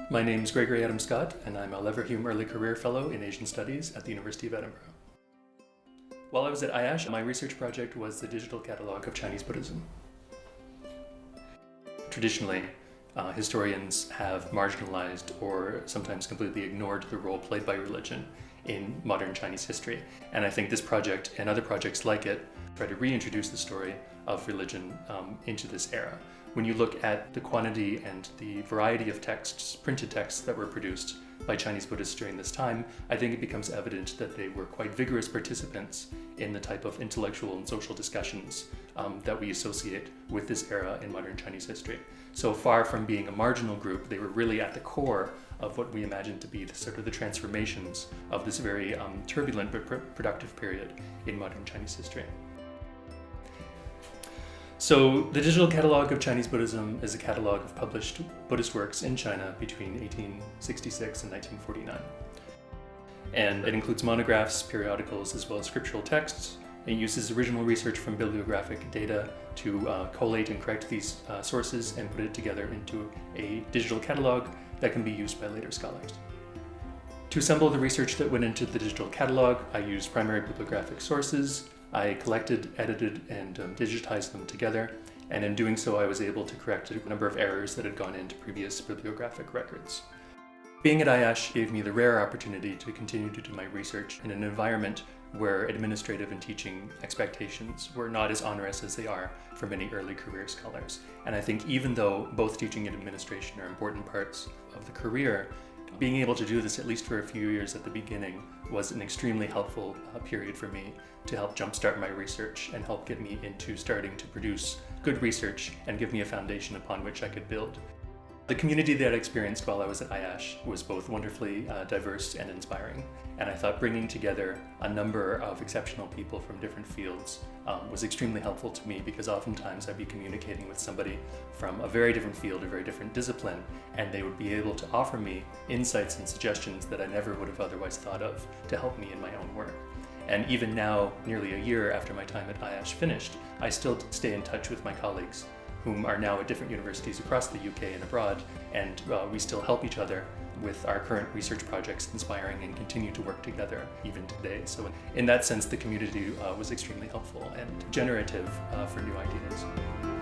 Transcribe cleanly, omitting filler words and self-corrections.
My name is Gregory Adam Scott, and I'm a Leverhulme Early Career Fellow in Asian Studies at the University of Edinburgh. While I was at IASH, my research project was the digital catalog of Chinese Buddhism. Traditionally, historians have marginalized or sometimes completely ignored the role played by religion in modern Chinese history. And I think this project and other projects like it try to reintroduce the story of religion into this era. When you look at the quantity and the variety of texts, printed texts that were produced by Chinese Buddhists during this time, I think it becomes evident that they were quite vigorous participants in the type of intellectual and social discussions that we associate with this era in modern Chinese history. So far from being a marginal group, they were really at the core of what we imagine to be the sort of the transformations of this very turbulent but productive period in modern Chinese history. So the Digital Catalog of Chinese Buddhism is a catalog of published Buddhist works in China between 1866 and 1949. And it includes monographs, periodicals, as well as scriptural texts. It uses original research from bibliographic data to collate and correct these sources and put it together into a digital catalog that can be used by later scholars. To assemble the research that went into the digital catalog, I used primary bibliographic sources. I collected, edited, and digitized them together, and in doing so I was able to correct a number of errors that had gone into previous bibliographic records. Being at IASH gave me the rare opportunity to continue to do my research in an environment where administrative and teaching expectations were not as onerous as they are for many early career scholars. And I think even though both teaching and administration are important parts of the career, being able to do this at least for a few years at the beginning was an extremely helpful period for me to help jumpstart my research and help get me into starting to produce good research and give me a foundation upon which I could build. The community that I experienced while I was at IASH was both wonderfully diverse and inspiring, and I thought bringing together a number of exceptional people from different fields was extremely helpful to me, because oftentimes I'd be communicating with somebody from a very different field, a very different discipline, and they would be able to offer me insights and suggestions that I never would have otherwise thought of to help me in my own work. And even now, nearly a year after my time at IASH finished, I still stay in touch with my colleagues whom are now at different universities across the UK and abroad, and we still help each other with our current research projects, inspiring and continue to work together even today. So in that sense, the community was extremely helpful and generative for new ideas.